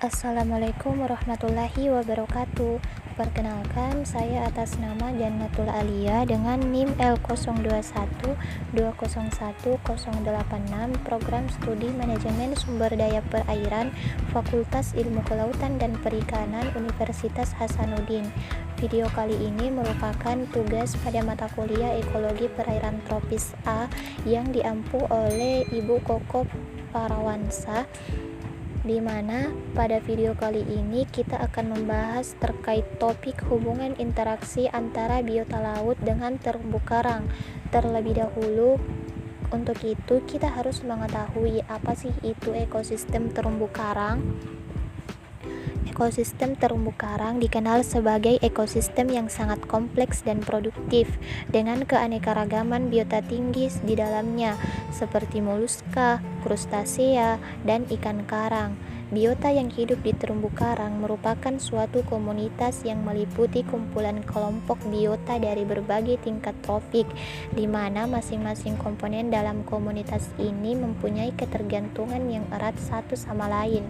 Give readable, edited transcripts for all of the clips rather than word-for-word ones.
Assalamualaikum warahmatullahi wabarakatuh. Perkenalkan, saya atas nama Jannatul Alia dengan NIM L0212011086 Program Studi Manajemen Sumber Daya Perairan Fakultas Ilmu Kelautan dan Perikanan Universitas Hasanuddin. Video kali ini merupakan tugas pada mata kuliah Ekologi Perairan Tropis A yang diampu oleh Ibu Koko Parawansa, di mana pada video kali ini kita akan membahas terkait topik hubungan interaksi antara biota laut dengan terumbu karang. Terlebih dahulu, untuk itu kita harus mengetahui apa sih itu ekosistem terumbu karang. Ekosistem terumbu karang dikenal sebagai ekosistem yang sangat kompleks dan produktif dengan keanekaragaman biota tinggi di dalamnya seperti moluska, krustasea, dan ikan karang. Biota yang hidup di terumbu karang merupakan suatu komunitas yang meliputi kumpulan kelompok biota dari berbagai tingkat tropik, di mana masing-masing komponen dalam komunitas ini mempunyai ketergantungan yang erat satu sama lain.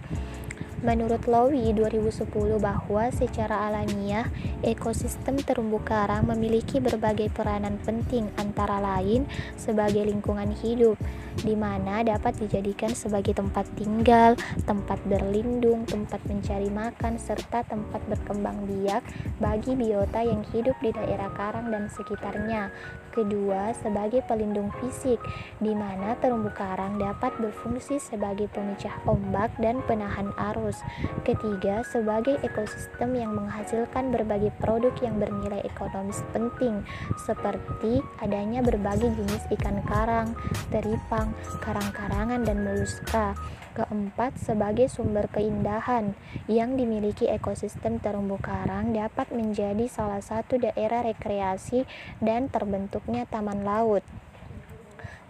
Menurut Lowy 2010 bahwa secara alamiah ekosistem terumbu karang memiliki berbagai peranan penting, antara lain sebagai lingkungan hidup, di mana dapat dijadikan sebagai tempat tinggal, tempat berlindung, tempat mencari makan, serta tempat berkembang biak bagi biota yang hidup di daerah karang dan sekitarnya. Kedua, sebagai pelindung fisik, di mana terumbu karang dapat berfungsi sebagai pemecah ombak dan penahan arus. Ketiga, sebagai ekosistem yang menghasilkan berbagai produk yang bernilai ekonomis penting, seperti adanya berbagai jenis ikan karang, teripang, karang-karangan, dan moluska. Keempat, sebagai sumber keindahan yang dimiliki ekosistem terumbu karang dapat menjadi salah satu daerah rekreasi dan terbentuknya taman laut.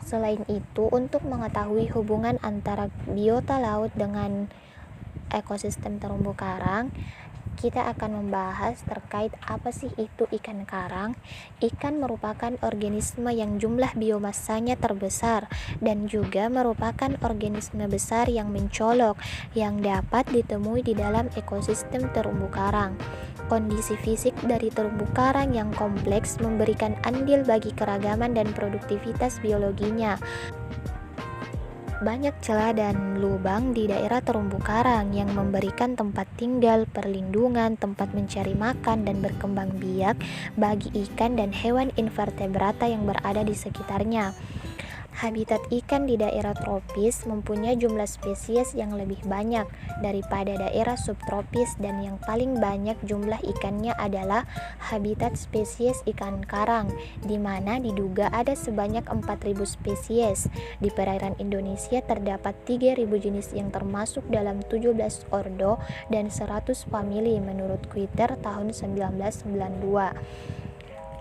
Selain itu, untuk mengetahui hubungan antara biota laut dengan ekosistem terumbu karang, kita akan membahas terkait apa sih itu ikan karang. Ikan merupakan organisme yang jumlah biomasanya terbesar dan juga merupakan organisme besar yang mencolok yang dapat ditemui di dalam ekosistem terumbu karang. Kondisi fisik dari terumbu karang yang kompleks memberikan andil bagi keragaman dan produktivitas biologinya. Banyak celah dan lubang di daerah terumbu karang yang memberikan tempat tinggal, perlindungan, tempat mencari makan, dan berkembang biak bagi ikan dan hewan invertebrata yang berada di sekitarnya. Habitat ikan di daerah tropis mempunyai jumlah spesies yang lebih banyak daripada daerah subtropis, dan yang paling banyak jumlah ikannya adalah habitat spesies ikan karang, di mana diduga ada sebanyak 4.000 spesies. Di perairan Indonesia terdapat 3.000 jenis yang termasuk dalam 17 ordo dan 100 famili menurut Twitter tahun 1992.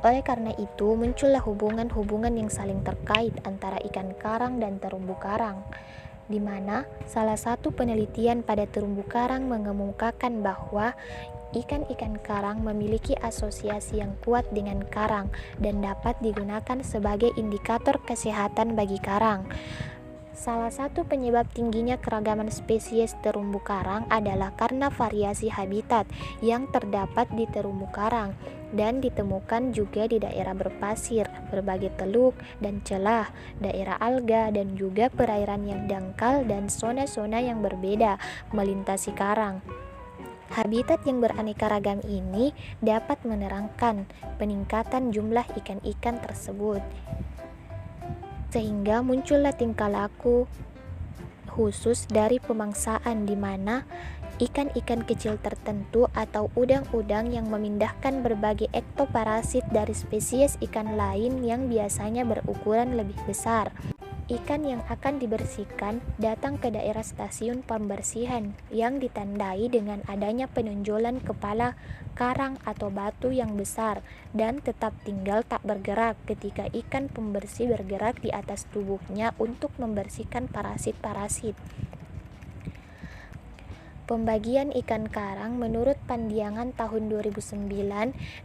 Oleh karena itu, muncullah hubungan-hubungan yang saling terkait antara ikan karang dan terumbu karang, di mana salah satu penelitian pada terumbu karang mengemukakan bahwa ikan-ikan karang memiliki asosiasi yang kuat dengan karang dan dapat digunakan sebagai indikator kesehatan bagi karang. Salah satu penyebab tingginya keragaman spesies terumbu karang adalah karena variasi habitat yang terdapat di terumbu karang dan ditemukan juga di daerah berpasir, berbagai teluk dan celah, daerah alga, dan juga perairan yang dangkal dan zona-zona yang berbeda melintasi karang. Habitat yang beraneka ragam ini dapat menerangkan peningkatan jumlah ikan-ikan tersebut, sehingga muncullah tingkah laku khusus dari pemangsaan, di mana ikan-ikan kecil tertentu atau udang-udang yang memindahkan berbagai ektoparasit dari spesies ikan lain yang biasanya berukuran lebih besar. Ikan yang akan dibersihkan datang ke daerah stasiun pembersihan yang ditandai dengan adanya penonjolan kepala karang atau batu yang besar dan tetap tinggal tak bergerak ketika ikan pembersih bergerak di atas tubuhnya untuk membersihkan parasit-parasit. Pembagian ikan karang menurut Pandiangan tahun 2009,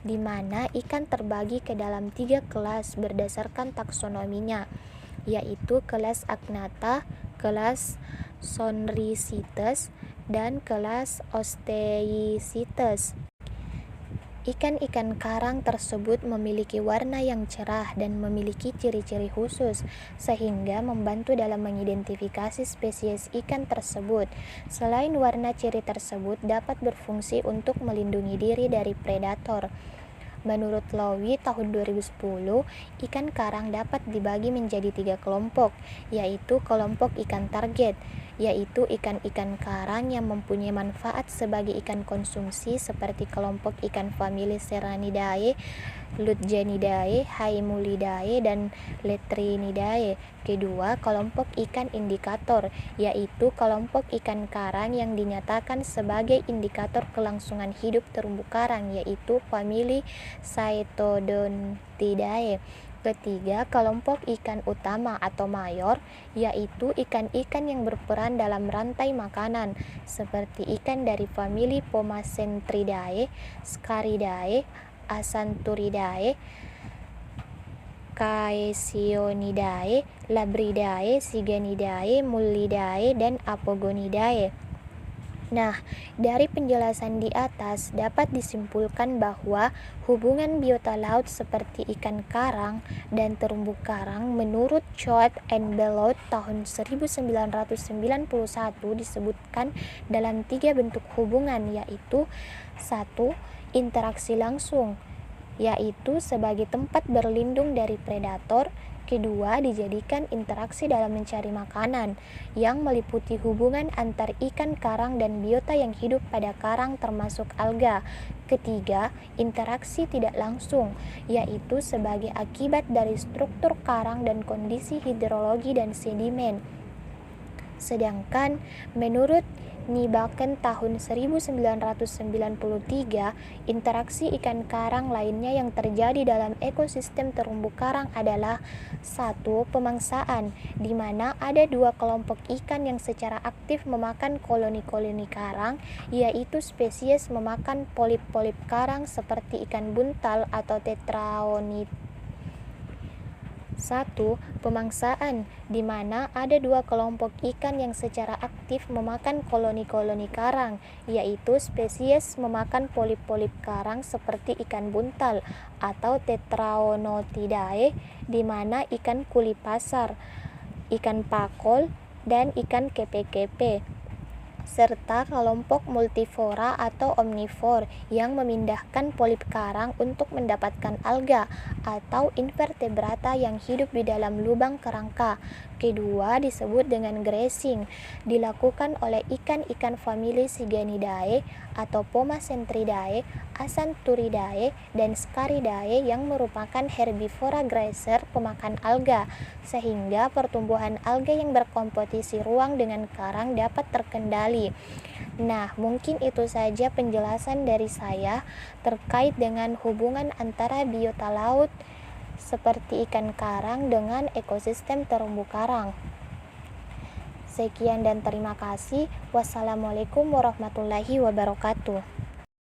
di mana ikan terbagi ke dalam 3 kelas berdasarkan taksonominya, yaitu kelas Agnatha, kelas Sonricites, dan kelas Osteichthyes. Ikan-ikan karang tersebut memiliki warna yang cerah dan memiliki ciri-ciri khusus, sehingga membantu dalam mengidentifikasi spesies ikan tersebut. Selain warna, ciri tersebut dapat berfungsi untuk melindungi diri dari predator. Menurut Lowy tahun 2010, ikan karang dapat dibagi menjadi 3 kelompok, yaitu kelompok ikan target, yaitu ikan-ikan karang yang mempunyai manfaat sebagai ikan konsumsi seperti kelompok ikan famili Serranidae, Lutjenidae, Haemulidae, dan Letrinidae. Kedua, kelompok ikan indikator, yaitu kelompok ikan karang yang dinyatakan sebagai indikator kelangsungan hidup terumbu karang, yaitu famili Chaetodontidae. Ketiga, kelompok ikan utama atau mayor, yaitu ikan-ikan yang berperan dalam rantai makanan, seperti ikan dari famili Pomacentridae, Scaridae, Acanthuridae, Caesionidae, Labridae, Siganidae, Mullidae, dan Apogonidae. Nah, dari penjelasan di atas dapat disimpulkan bahwa hubungan biota laut seperti ikan karang dan terumbu karang menurut Choate and Bellot tahun 1991 disebutkan dalam 3 bentuk hubungan, yaitu 1. Interaksi langsung, yaitu sebagai tempat berlindung dari predator. Kedua, dijadikan interaksi dalam mencari makanan, yang meliputi hubungan antar ikan karang dan biota yang hidup pada karang termasuk alga. Ketiga, interaksi tidak langsung, yaitu sebagai akibat dari struktur karang dan kondisi hidrologi dan sedimen. Sedangkan menurut Niebacken tahun 1993, interaksi ikan karang lainnya yang terjadi dalam ekosistem terumbu karang adalah 1. Pemangsaan, di mana ada 2 kelompok ikan yang secara aktif memakan koloni-koloni karang, yaitu spesies memakan polip-polip karang seperti ikan buntal atau Tetraonychus. 1. Pemangsaan, di mana ada 2 kelompok ikan yang secara aktif memakan koloni-koloni karang, yaitu spesies memakan polip-polip karang seperti ikan buntal atau Tetraonychidae, di mana ikan kuli pasar, ikan pakol, dan ikan kepe-kepe, serta kelompok multivora atau omnivor yang memindahkan polip karang untuk mendapatkan alga atau invertebrata yang hidup di dalam lubang kerangka. Kedua disebut dengan grazing, dilakukan oleh ikan-ikan famili Siganidae atau Pomacentridae, Acanthuridae, dan Scaridae yang merupakan herbivora grazer pemakan alga, sehingga pertumbuhan alga yang berkompetisi ruang dengan karang dapat terkendali. Nah, mungkin itu saja penjelasan dari saya terkait dengan hubungan antara biota laut seperti ikan karang dengan ekosistem terumbu karang. Sekian dan terima kasih. Wassalamualaikum warahmatullahi wabarakatuh.